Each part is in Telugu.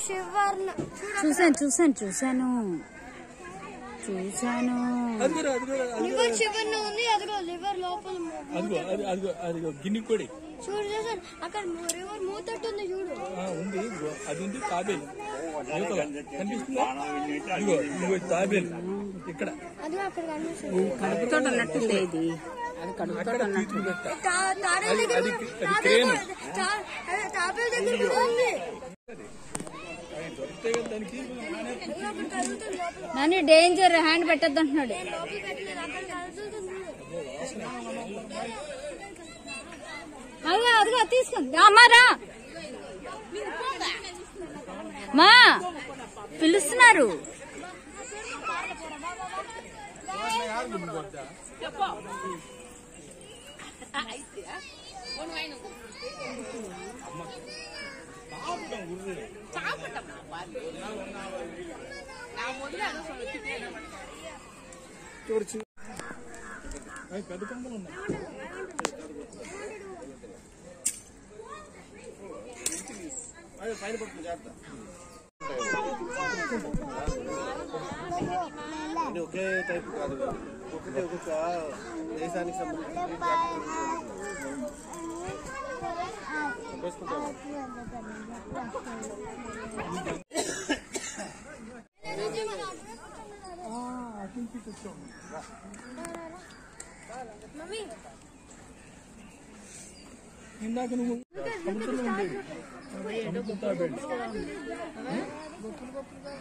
చూసాను చూసాను చూసాను చూసాను గిన్నె కొడి చూడు చూసాను అక్కడ రివర్ మూతట్టుంది చూడు ఉంది అది ఉంది తాబేలు కనిపిస్తుందా అదిగో ఇదిగో తాబేలు ఇక్కడ అది అక్కడ కనిపిస్తుంది కడుపుతో అన్నట్టుంది ఇది అది కడుపుతో అన్నట్టు తాబేలు దగ్గర కూడా ఉంది నన్ను డేంజర్ హ్యాండ్ పెట్టద్దు అంటున్నాడు అదిగో అదిగో తీసుకుంది అమ్మారా మా పిలుస్తున్నారు పెద్ద కొమ్మలు ఉన్నాయి పైన పడుతుంది జాగ్రత్త ఒకే టైప్ కాదు ఒకటి ఒక్కొక్క దేశానికి సంబంధించి ఇందాక నువ్వు సముద్రంలో ఉండేది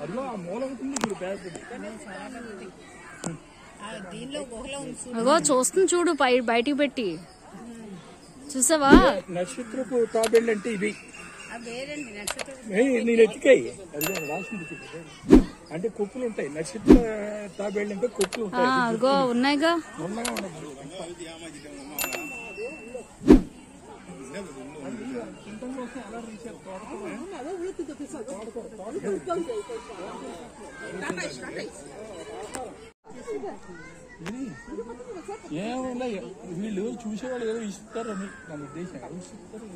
అదిలో ఆ మూల ఉంటుంది ఇప్పుడు పేద అగో చూస్తుంది చూడు బయటికి పెట్టి చూసావా నక్షత్రపు తాబేళ్ళు అంటే ఇవి నేను ఎత్తికాయి అదిగో రాసింది అంటే కుక్కులు ఉంటాయి నక్షత్ర తాబేళ్ళు అంటే కుక్కులు ఉంటాయి అదిగో ఉన్నాయిగా ఏమన్నా వీళ్ళు చూసేవాళ్ళు ఏదో ఇస్తారని నా ఉద్దేశం ఇస్తారు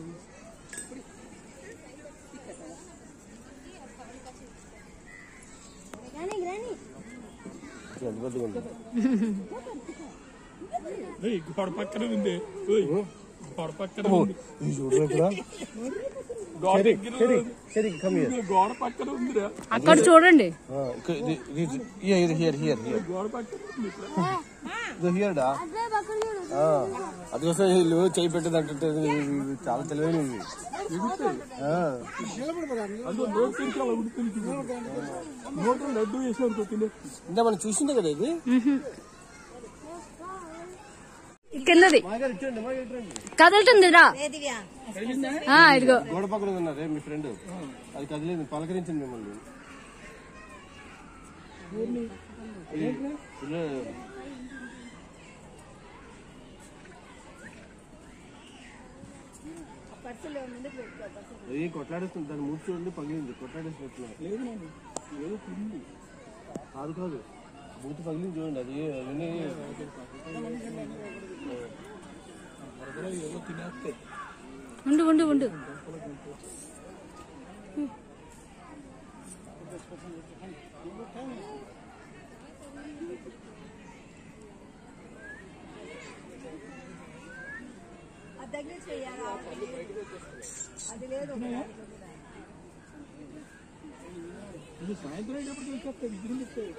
గోడ పక్కన ఉంది గోడ పక్కన గోడ పక్కన ఉందిరా అక్కడ చూడండి గోడ పక్కన అదికోసం వీళ్ళు చేయి పెట్టేదంటే చాలా తెలివైనవి లడ్డు వేసాను ఇంకా మనం చూసిందే కదా ఇది కిందది కదులుతుందిరా ఇదిగో గోడ పక్కన ఉన్నారే మీ ఫ్రెండ్ అది కదిలేదు పలకరించింది మిమ్మల్ని కొట్లాడేస్తుంది దాన్ని మూడు చూడండి పగిలింది కొట్లాడేసినట్లు కాదు కాదు మూతి పగిలింది చూడండి అది ఉండు ఉండు ఉండు అది లేదు సాయంత్రం అయినప్పుడు తీసుకొస్తాయి విగ్రహం ఇస్తాయి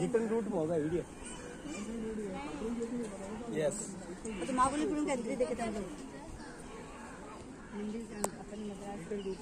रिटर्न रूट होगा वीडियो यस तो मामूली फिल्म का एंट्री देखे थे हम लोग हिंदी अपन मद्रास के रूट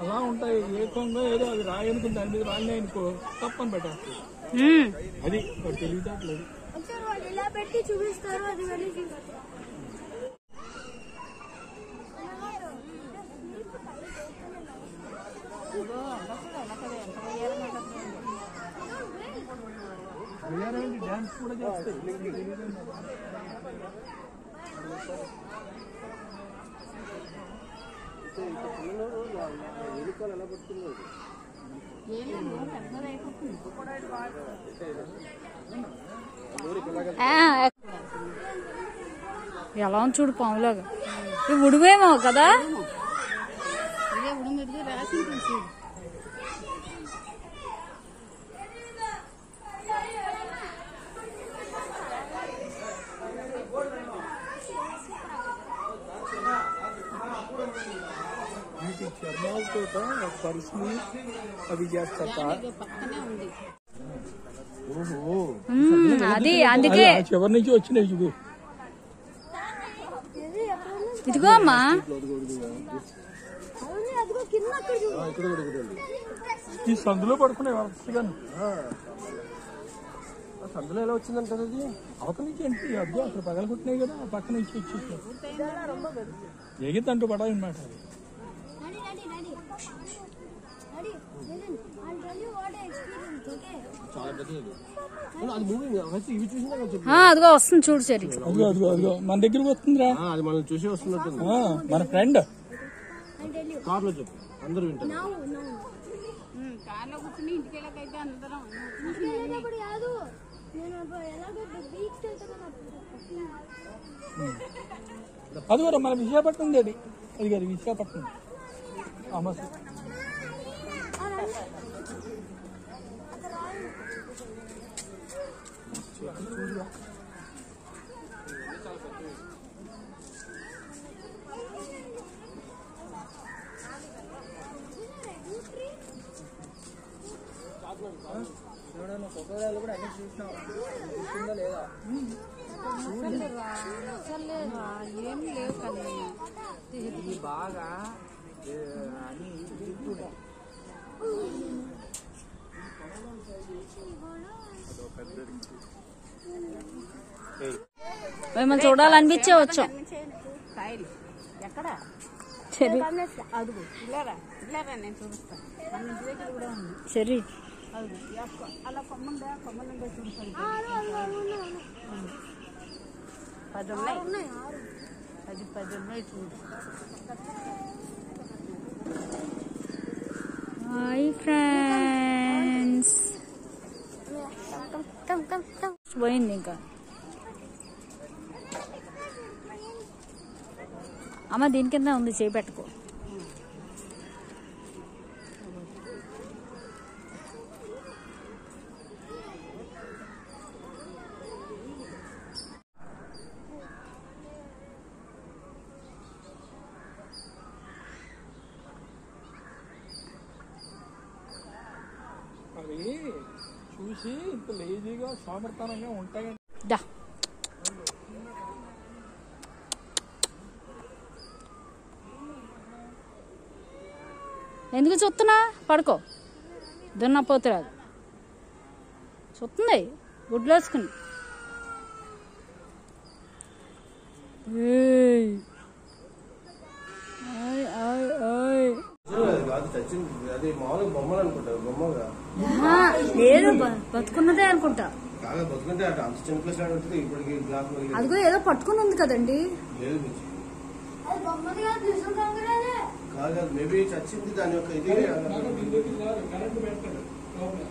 అలా ఉంటాయి. ఏ కొంగ ఏదో అది రాయనుకుని దాని మీద రాయినాయి అనుకో తప్పని పెట్టేస్తుంది. అది తెలియట్లేదు. ఇలా పెట్టి చూపిస్తారు, అది వెళ్ళి చూపిస్తారు. డాన్స్ కూడా చేస్తాయి. ఎలా పడుతున్నారు? ఎలా ఉంది చూడు పాములాగా. ఇవి ఉడివేమో కదా. చర్మాలతో పరిస్థితి అది చేస్తా. అది అందుకే చివరి నుంచి వచ్చినాయి చూడు. ఇదిగో అమ్మా. ఈ సందులో పడుకున్నాయి వరుసగా. సందులో ఎలా వచ్చిందంటారు? అది అవతల నుంచి ఏంటి అబ్బో అక్కడ పగల కొట్టినాయి కదా, ఆ పక్క నుంచి వచ్చేసారు. ఎగిద్దంటూ పడాలి అన్నమాట. అదిగో వస్తుంది చూడు సరి. అదిగో అదిగో అదిగో మన దగ్గరకు వస్తుందిరా. అది మనం చూసి వస్తున్నట్టు. మన ఫ్రెండ్ కార్లో చెప్పు, అందరూ వింటారు. కార్లో కూర్చుని ఇంటికి వెళ్ళకైతే అందరం కాదు. నేను బీచ్ అది కూడా మన విశాఖపట్నం అది. అది కాదు విశాఖపట్నం. అమస్ కూడా అన్ని చూసినావు, చూసిందా లేదా? ఏం లేవు కదా. ఇది బాగా అని మిమ్మల్ని చూడాలనిపించే వచ్చాం. ఎక్కడ సరే అదుగు ఇలారా ఇలారా, నేను చూపిస్తాను. మన ఇంటి దగ్గర కూడా ఉంది. సరే అలా కొమ్మండే కొమ్మలుండే చూపిస్తాను. 10 ఉన్నాయి. 10 ఉన్నాయి చూడు. Hi friends. పోయింది ఇంకా. అమ్మ దీని కింద ఉంది, చేయి పెట్టుకో. అవి చూసి ఇంత లేజీగా సోమర్తనంగా ఉంటాయని. దా ఎందుకు చూస్తున్నా? పడుకో. దున్నపోతురాదు చూస్తుంది గుడ్లు వేసుకుని. అది మామూలుగా బొమ్మలు అనుకుంటారు. బొమ్మగా లేదు, బతుకున్నదే అనుకుంటా. కాగా బతుకుంటే అటు అంత చిన్న ప్లేస్ ఉంటుంది. ఇప్పటికి గ్లాస్ అదిగో ఏదో పట్టుకుని ఉంది కదండి. లేదు కాదు, మేబీ చచ్చింది దాని యొక్క ఇది. కరెంట్ పెడతాడు లోపల.